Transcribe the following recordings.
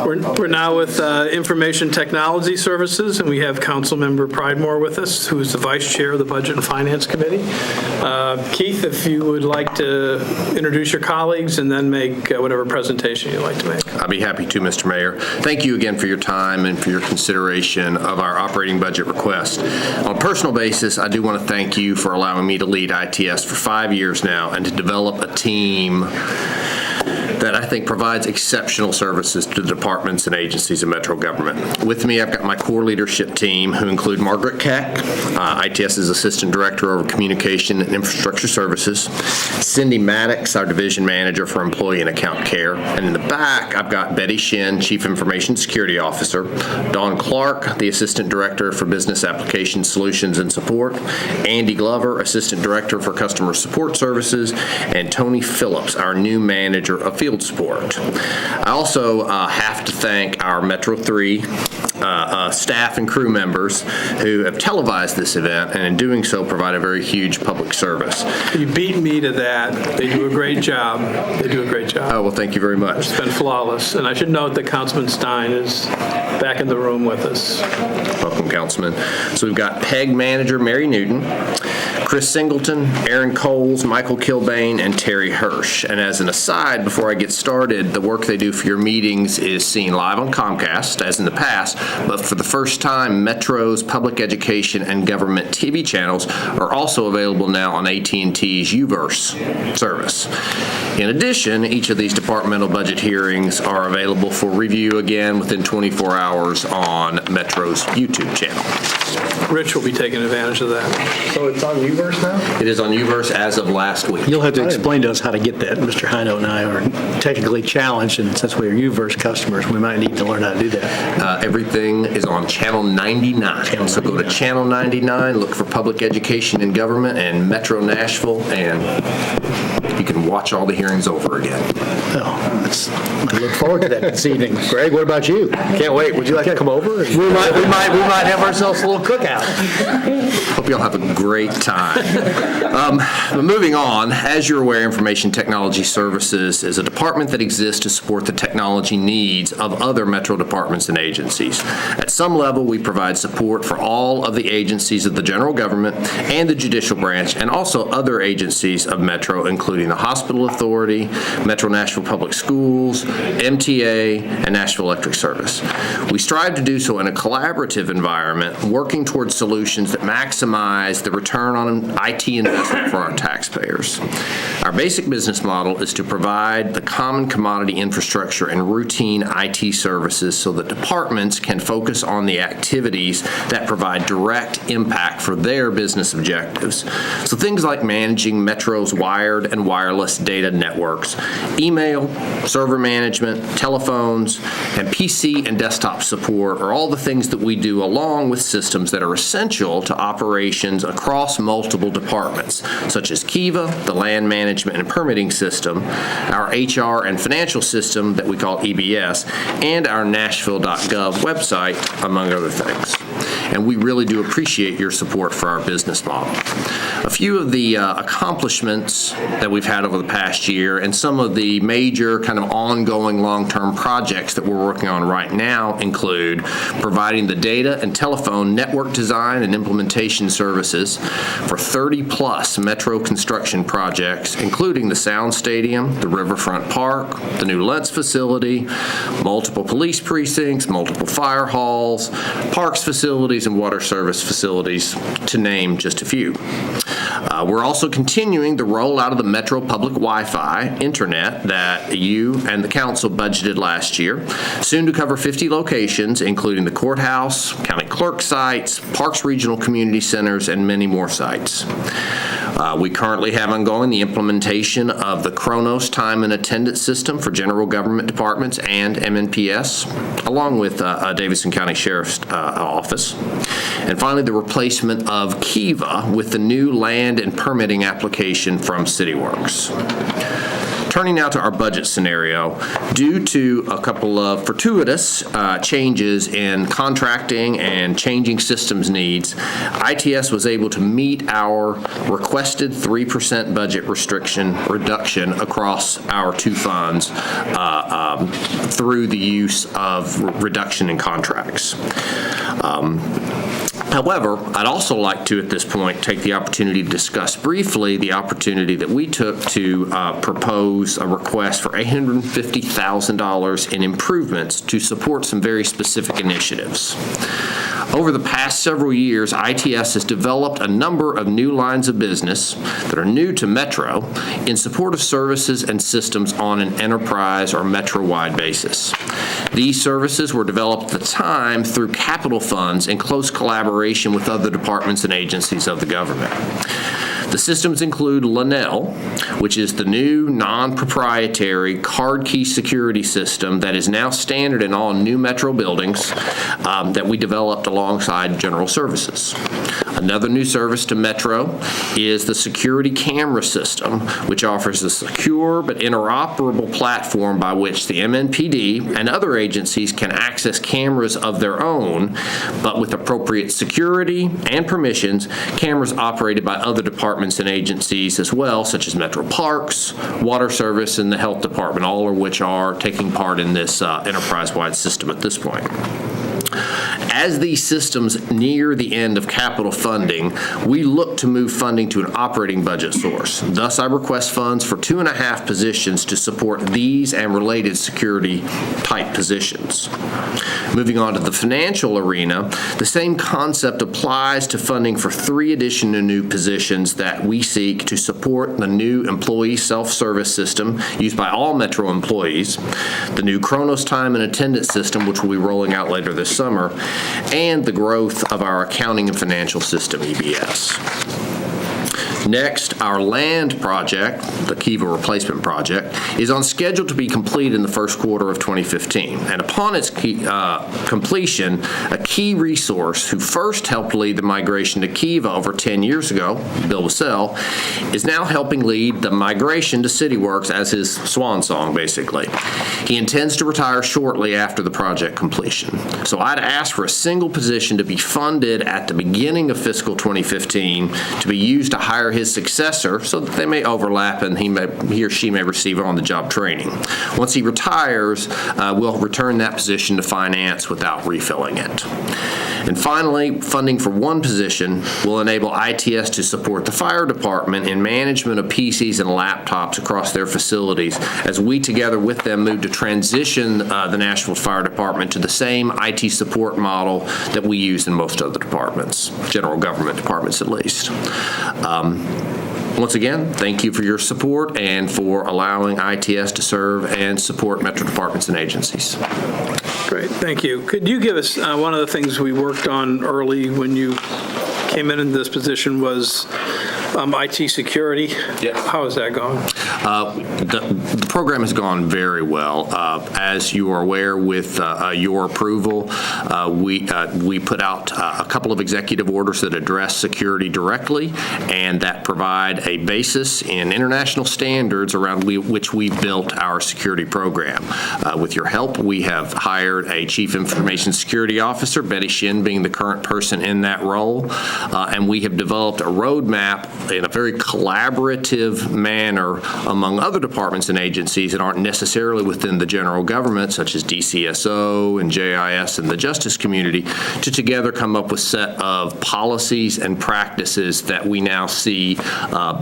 We're now with Information Technology Services, and we have Councilmember Pridemore with us, who is the Vice Chair of the Budget and Finance Committee. Keith, if you would like to introduce your colleagues and then make whatever presentation you'd like to make. I'd be happy to, Mr. Mayor. Thank you again for your time and for your consideration of our operating budget request. On a personal basis, I do want to thank you for allowing me to lead ITS for 5 years now and to develop a team that I think provides exceptional services to the departments and agencies of Metro government. With me, I've got my core leadership team, who include Margaret Keck, ITS's Assistant Director over Communication and Infrastructure Services, Cindy Maddox, our Division Manager for Employee and Account Care, and in the back, I've got Betty Shin, Chief Information Security Officer, Dawn Clark, the Assistant Director for Business Application Solutions and Support, Andy Glover, Assistant Director for Customer Support Services, and Tony Phillips, our new Manager of Field Support. I also have to thank our Metro 3 staff and crew members who have televised this event, and in doing so provide a very huge public service. You beat me to that. They do a great job. They do a great job. Oh, well, thank you very much. It's been flawless. And I should note that Councilman Stein is back in the room with us. Welcome, Councilman. So we've got P.E.G Manager Mary Newton, Chris Singleton, Aaron Coles, Michael Kilbane, and Terry Hirsch. And as an aside, before I get started, the work they do for your meetings is seen live on Comcast, as in the past, but for the first time, Metro's public education and government TV channels are also available now on AT&T's UVerse service. In addition, each of these departmental budget hearings are available for review again within 24 hours on Metro's YouTube channel. Rich will be taking advantage of that. So it's on UVerse now? It is on UVerse as of last week. You'll have to explain to us how to get that. Mr. Hino and I are technically challenged, and since we are UVerse customers, we might need to learn how to do that. Everything is on Channel 99. So go to Channel 99, look for Public Education and Government and Metro Nashville, and you can watch all the hearings over again. Well, I look forward to that this evening. Greg, what about you? Can't wait. Would you like to come over? We might have ourselves a little cookout. Hope you'll have a great time. But moving on, as you're aware, Information Technology Services is a department that exists to support the technology needs of other Metro departments and agencies. At some level, we provide support for all of the agencies of the general government and the judicial branch, and also other agencies of Metro, including the Hospital Authority, Metro Nashville Public Schools, MTA, and Nashville Electric Service. We strive to do so in a collaborative environment, working towards solutions that maximize the return on IT investment for our taxpayers. Our basic business model is to provide the common commodity infrastructure and routine IT services so that departments can focus on the activities that provide direct impact for their business objectives. So things like managing Metro's wired and wireless data networks, email, server management, telephones, and PC and desktop support are all the things that we do along with systems that are essential to operations across multiple departments, such as Kiva, the land management and permitting system, our HR and financial system that we call EBS, and our Nashville.gov website, among other things. And we really do appreciate your support for our business model. A few of the accomplishments that we've had over the past year and some of the major kind of ongoing long-term projects that we're working on right now include providing the data and telephone network design and implementation services for 30-plus Metro construction projects, including the Sound Stadium, the Riverfront Park, the new Lentz facility, multiple police precincts, multiple fire halls, parks facilities, and water service facilities, to name just a few. We're also continuing the rollout of the Metro Public Wi-Fi internet that you and the council budgeted last year, soon to cover 50 locations, including the courthouse, county clerk sites, Parks Regional Community Centers, and many more sites. We currently have ongoing the implementation of the Kronos time and attendance system for general government departments and MNPS, along with Davidson County Sheriff's Office. And finally, the replacement of Kiva with the new land and permitting application from CityWorks. Turning now to our budget scenario, due to a couple of fortuitous changes in contracting and changing systems needs, ITS was able to meet our requested 3% budget reduction across our two funds through the use of reduction in contracts. However, I'd also like to, at this point, take the opportunity to discuss briefly the opportunity that we took to propose a request for $850,000 in improvements to support some very specific initiatives. Over the past several years, ITS has developed a number of new lines of business that are new to Metro in support of services and systems on an enterprise or Metro-wide basis. These services were developed at the time through capital funds in close collaboration with other departments and agencies of the government. The systems include Linnell, which is the new non-proprietary card key security system that is now standard in all new Metro buildings that we developed alongside General Services. Another new service to Metro is the security camera system, which offers a secure but interoperable platform by which the MNPD and other agencies can access cameras of their own, but with appropriate security and permissions, cameras operated by other departments and agencies as well, such as Metro Parks, Water Service, and the Health Department, all of which are taking part in this enterprise-wide system at this point. As these systems near the end of capital funding, we look to move funding to an operating budget source. Thus, I request funds for 2.5 positions to support these and related security-type positions. Moving on to the financial arena, the same concept applies to funding for 3 additional new positions that we seek to support the new employee self-service system used by all Metro employees, the new Chronos time and attendance system, which we'll be rolling out later this summer, and the growth of our accounting and financial system, EBS. Next, our land project, the Kiva replacement project, is on schedule to be completed in the first quarter of 2015. And upon its completion, a key resource who first helped lead the migration to Kiva over 10 years ago, Bill Wassell, is now helping lead the migration to CityWorks as his swan song, basically. He intends to retire shortly after the project completion. So I'd ask for a single position to be funded at the beginning of fiscal 2015 to be used to hire his successor so that they may overlap and he or she may receive on-the-job training. Once he retires, we'll return that position to finance without refilling it. And finally, funding for 1 position will enable ITS to support the fire department in management of PCs and laptops across their facilities as we together with them move to transition the Nashville Fire Department to the same IT support model that we use in most other departments, general government departments at least. Once again, thank you for your support and for allowing ITS to serve and support Metro departments and agencies. Great, thank you. Could you give us, one of the things we worked on early when you came into this position was IT security. Yeah. How is that going? The program has gone very well. As you are aware, with your approval, we put out a couple of executive orders that address security directly and that provide a basis in international standards around which we built our security program. With your help, we have hired a Chief Information Security Officer, Betty Shin being the current person in that role, and we have developed a roadmap in a very collaborative manner among other departments and agencies that aren't necessarily within the general government, such as DCSO and JIS and the justice community, to together come up with a set of policies and practices that we now see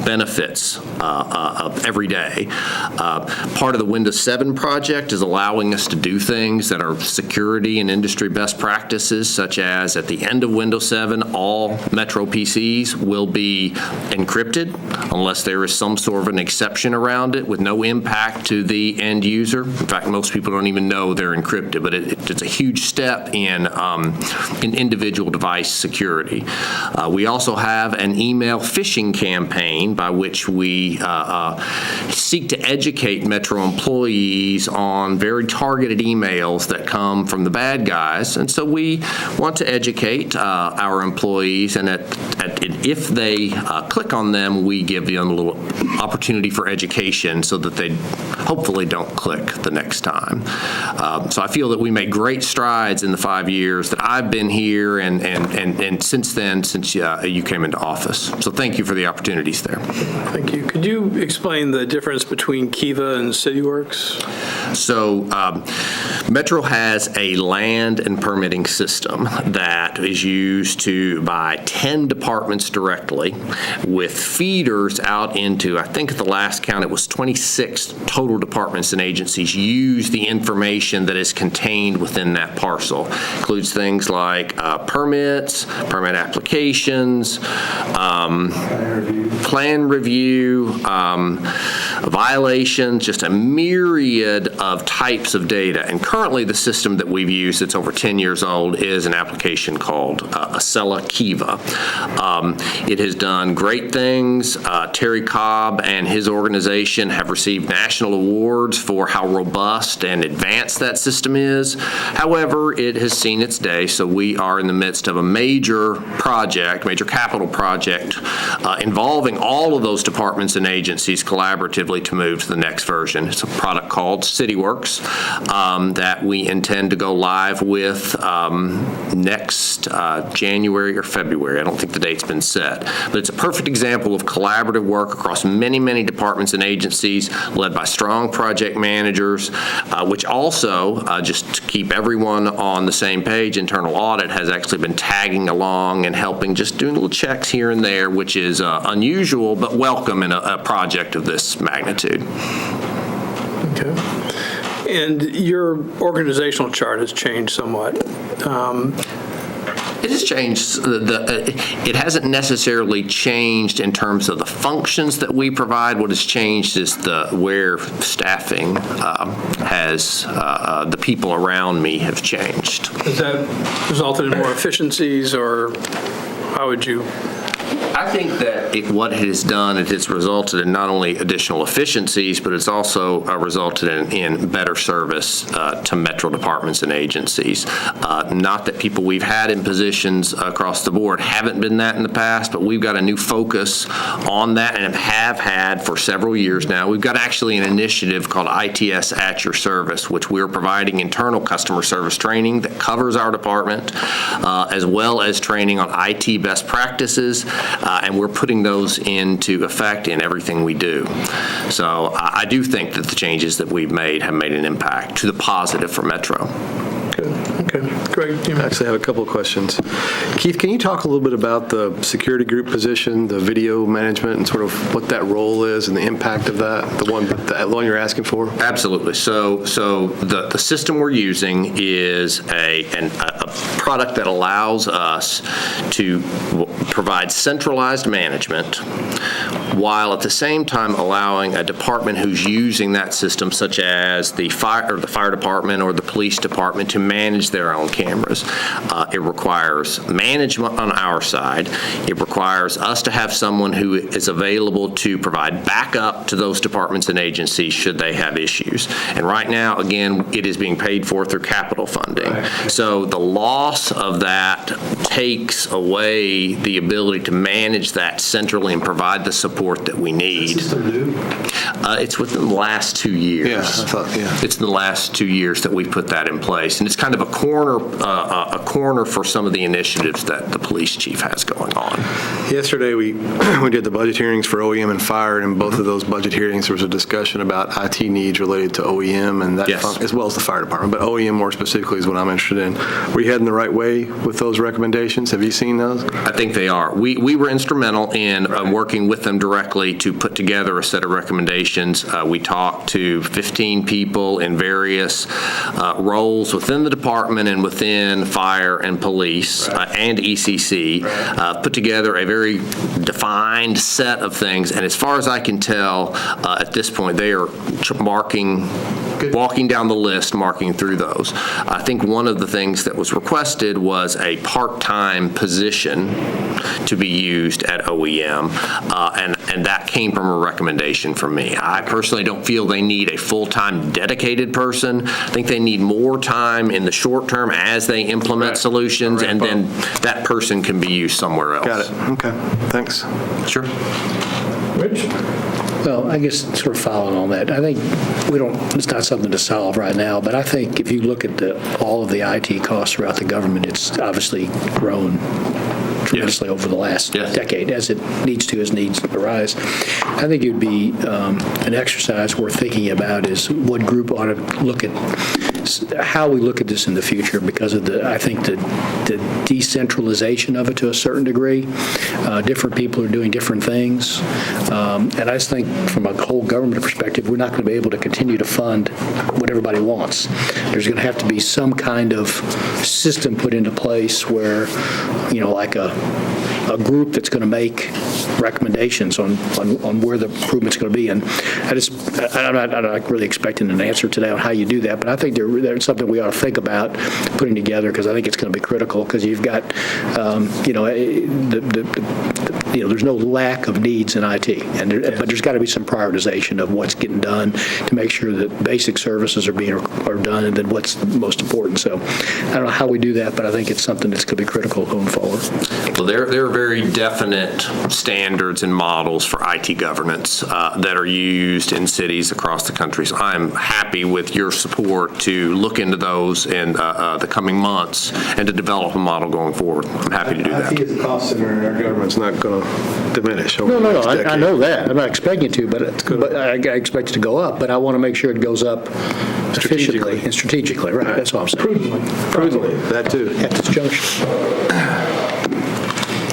benefits of every day. Part of the Windows 7 project is allowing us to do things that are security and industry best practices, such as at the end of Windows 7, all Metro PCs will be encrypted unless there is some sort of an exception around it with no impact to the end user. In fact, most people don't even know they're encrypted, but it's a huge step in individual device security. We also have an email phishing campaign by which we seek to educate Metro employees on very targeted emails that come from the bad guys, and so we want to educate our employees and if they click on them, we give them a little opportunity for education so that they hopefully don't click the next time. So I feel that we made great strides in the 5 years that I've been here and since then, since you came into office. So thank you for the opportunities there. Thank you. Could you explain the difference between Kiva and CityWorks? So Metro has a land and permitting system that is used by 10 departments directly with feeders out into, I think at the last count it was 26 total departments and agencies use the information that is contained within that parcel. Includes things like permits, permit applications, plan review, violations, just a myriad of types of data. And currently the system that we've used that's over 10 years old is an application called Acela Kiva. It has done great things. Terry Cobb and his organization have received national awards for how robust and advanced that system is. However, it has seen its day, so we are in the midst of a major capital project involving all of those departments and agencies collaboratively to move to the next version. It's a product called CityWorks that we intend to go live with next January or February. I don't think the date's been set. But it's a perfect example of collaborative work across many, many departments and agencies led by strong project managers, which also, just to keep everyone on the same page, internal audit has actually been tagging along and helping, just doing little checks here and there, which is unusual but welcome in a project of this magnitude. Okay. And your organizational chart has changed somewhat. It has changed. It hasn't necessarily changed in terms of the functions that we provide. What has changed is where staffing has, the people around me have changed. Has that resulted in more efficiencies, or how would you? I think that what it has done, it has resulted in not only additional efficiencies, but it's also resulted in better service to Metro departments and agencies. Not that people we've had in positions across the board haven't been that in the past, but we've got a new focus on that and have had for several years now. We've got actually an initiative called ITS at Your Service, which we're providing internal customer service training that covers our department, as well as training on IT best practices, and we're putting those into effect in everything we do. So I do think that the changes that we've made have made an impact to the positive for Metro. Okay, Greg. I actually have a couple of questions. Keith, can you talk a little bit about the security group position, the video management, and sort of what that role is and the impact of that, the one you're asking for? Absolutely. So the system we're using is a product that allows us to provide centralized management while at the same time allowing a department who's using that system, such as the fire department or the police department, to manage their own cameras. It requires management on our side. It requires us to have someone who is available to provide backup to those departments and agencies should they have issues. And right now, again, it is being paid for through capital funding. Right. So the loss of that takes away the ability to manage that centrally and provide the support that we need. Is this new? It's within the last 2 years. Yeah, I thought, yeah. It's in the last 2 years that we've put that in place. And it's kind of a corner for some of the initiatives that the police chief has going on. Yesterday, we did the budget hearings for OEM and fire, and in both of those budget hearings, there was a discussion about IT needs related to OEM and that, yes, as well as the fire department. But OEM more specifically is what I'm interested in. Were you heading the right way with those recommendations? Have you seen those? I think they are. We were instrumental in working with them directly to put together a set of recommendations. We talked to 15 people in various roles within the department and within fire and police and ECC, put together a very defined set of things. And as far as I can tell, at this point, they are walking down the list, marking through those. I think one of the things that was requested was a part-time position to be used at OEM, and that came from a recommendation from me. I personally don't feel they need a full-time dedicated person. I think they need more time in the short term as they implement solutions, and then that person can be used somewhere else. Got it. Okay. Thanks. Sure. Rich? Well, I guess sort of following on that, I think it's not something to solve right now, but I think if you look at all of the IT costs throughout the government, it's obviously grown tremendously over the last decade, as it needs to, as needs arise. I think it would be an exercise worth thinking about is what group ought to look at how we look at this in the future, because of I think the decentralization of it to a certain degree. Different people are doing different things. And I just think from a whole government perspective, we're not going to be able to continue to fund what everybody wants. There's going to have to be some kind of system put into place where, like a group that's going to make recommendations on where the improvement's going to be. And I'm not really expecting an answer today on how you do that, but I think there's something we ought to think about putting together, because I think it's going to be critical, because you've got, there's no lack of needs in IT, but there's got to be some prioritization of what's getting done to make sure that basic services are done, and then what's most important. So I don't know how we do that, but I think it's something that's going to be critical going forward. Well, there are very definite standards and models for IT governance that are used in cities across the country. So I'm happy with your support to look into those in the coming months and to develop a model going forward. I'm happy to do that. IT is a cost center, and our government's not going to diminish over No, the next decade. I know that. I'm not expecting it to, but I expect it to go up. But I want to make sure it goes up efficiently and strategically. Right. That's all I'm saying. Prudently. That too. At this juncture.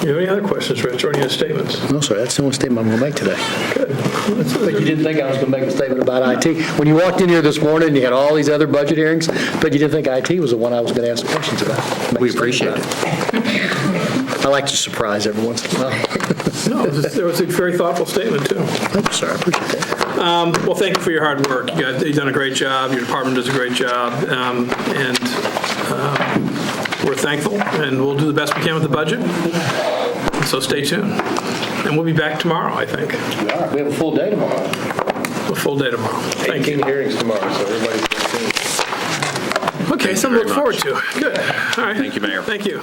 You have any other questions, Rich, or any other statements? No, sir. That's the only statement I'm going to make today. Good. But you didn't think I was going to make a statement about IT. When you walked in here this morning, you had all these other budget hearings, but you didn't think IT was the one I was going to ask questions about. We appreciate it. I like to surprise every once in a while. No, there was a very thoughtful statement, too. Thank you, sir. I appreciate that. Well, thank you for your hard work. You've done a great job. Your department does a great job. And we're thankful, and we'll do the best we can with the budget. So stay tuned. And we'll be back tomorrow, I think. We have a full day tomorrow. A full day tomorrow. Thank you. 18 hearings tomorrow, so everybody's going to see. Okay, something to look forward to. Good. All right. Thank you, Mayor. Thank you.